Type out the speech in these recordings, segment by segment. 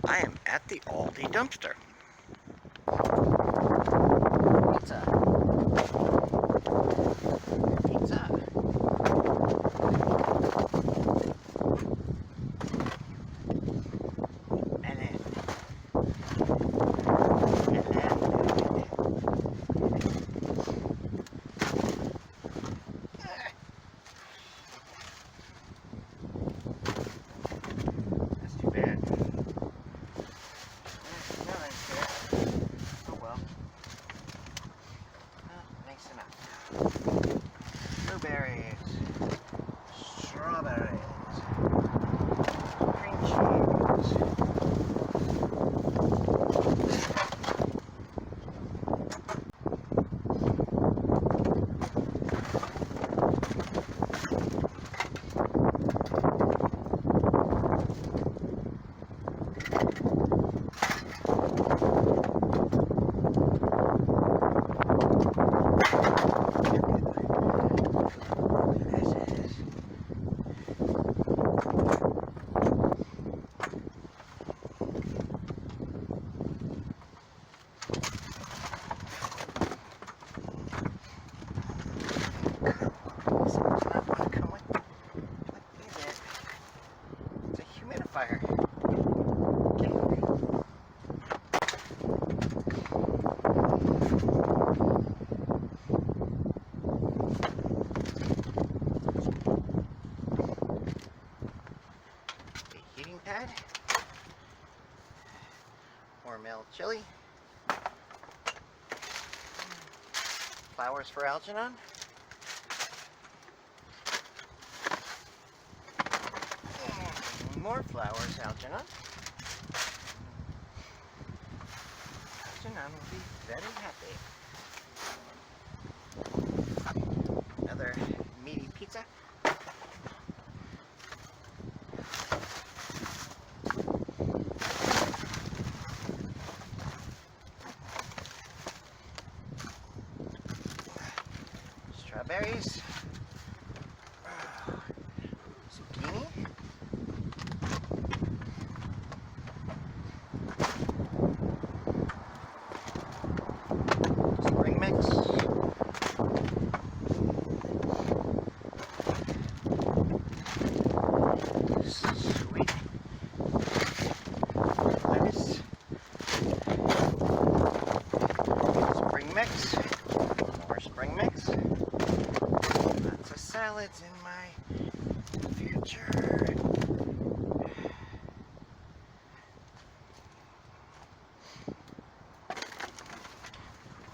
I am at the Aldi dumpster. Pizza. Pizza. Melon. That's too bad. Melon's here. Oh well. Nice enough. Blueberries. Strawberries. Cream cheese. Fire. The heating pad. Hormel chili. Flowers for Algernon. More flowers, Algernon. Algernon will be very happy. Another meaty pizza. Strawberries. Zucchini. Spring mix. Sweet lettuce. Spring mix. More spring mix. Lots of salads in my future.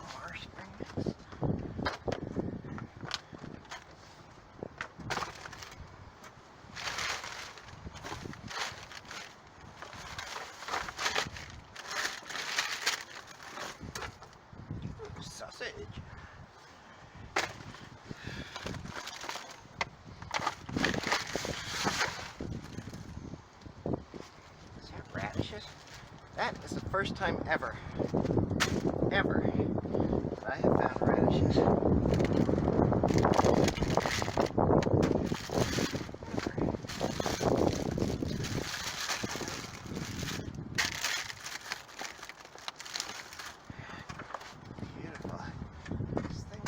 More spring mix. Sausage. Is that radishes? That is the first time ever that I have found radishes. Beautiful. This thing.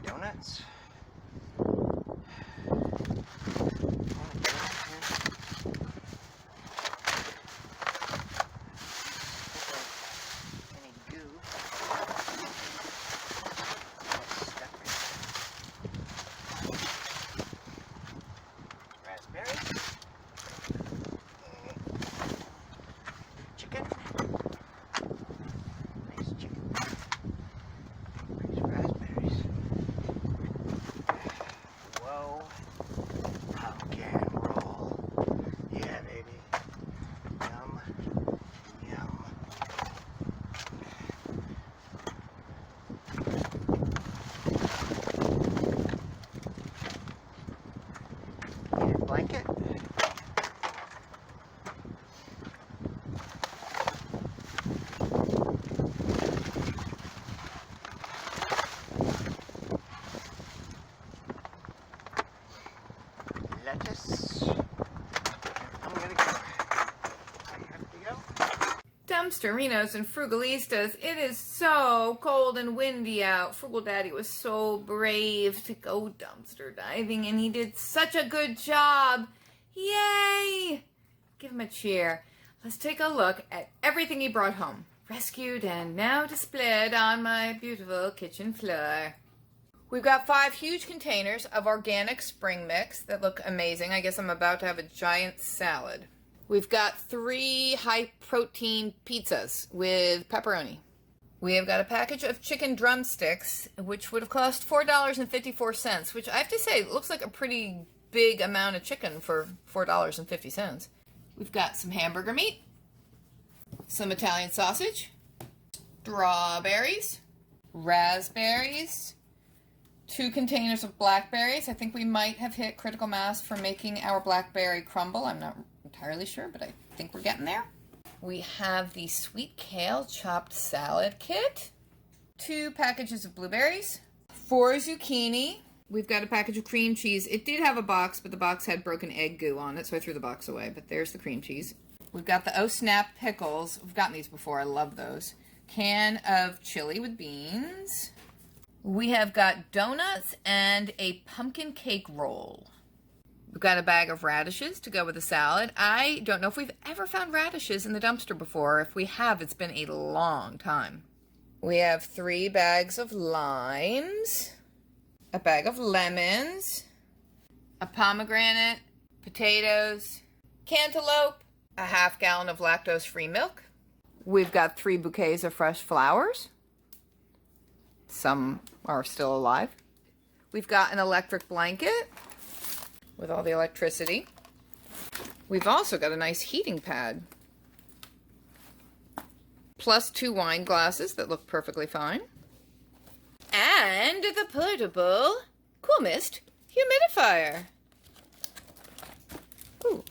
Donuts. Chicken. Nice chicken. Nice raspberries. Whoa. Pumpkin roll. Yeah, baby. Yum. Yum. Heated blanket. apparatus. I'm gonna go. I have to go. Dumpsterinos and Frugalistas, it is so cold and windy out. Frugal Daddy was so brave to go dumpster diving, and he did such a good job. Yay! Give him a cheer. Let's take a look at everything he brought home, rescued and now displayed on my beautiful kitchen floor. We've got 5 huge containers of organic spring mix that look amazing. I guess I'm about to have a giant salad. We've got 3 high-protein pizzas with pepperoni. We have got a package of chicken drumsticks, which would have cost $4.54, which I have to say looks like a pretty big amount of chicken for $4.50. We've got some hamburger meat, some Italian sausage, strawberries, raspberries, 2 containers of blackberries. I think we might have hit critical mass for making our blackberry crumble. I'm not entirely sure, but I think we're getting there. We have the sweet kale chopped salad kit, 2 packages of blueberries, 4 zucchini. We've got a package of cream cheese. It did have a box, but the box had broken egg goo on it, so I threw the box away, but there's the cream cheese. We've got the Oh Snap pickles. We've gotten these before. I love those. Can of chili with beans. We have got donuts and a pumpkin cake roll. We've got a bag of radishes to go with the salad. I don't know if we've ever found radishes in the dumpster before. If we have, it's been a long time. We have 3 bags of limes, a bag of lemons, a pomegranate, potatoes, cantaloupe, a ½ gallon of lactose-free milk. We've got 3 bouquets of fresh flowers. Some are still alive. We've got an electric blanket with all the electricity. We've also got a nice heating pad. Plus 2 wine glasses that look perfectly fine. And the portable Cool Mist humidifier. Ooh,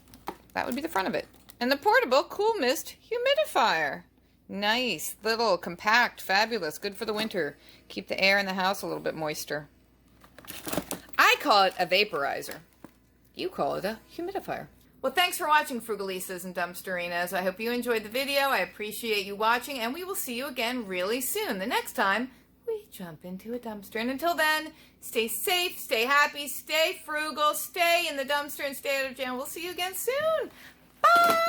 that would be the front of it. And the portable Cool Mist humidifier. Nice, little, compact, fabulous, good for the winter. Keep the air in the house a little bit moister. I call it a vaporizer. You call it a humidifier. Well, thanks for watching, Frugalistas and Dumpsterinos. I hope you enjoyed the video. I appreciate you watching, and we will see you again really soon. The next time we jump into a dumpster. And until then, stay safe, stay happy, stay frugal, stay in the dumpster, and stay out of jail. We'll see you again soon. Bye!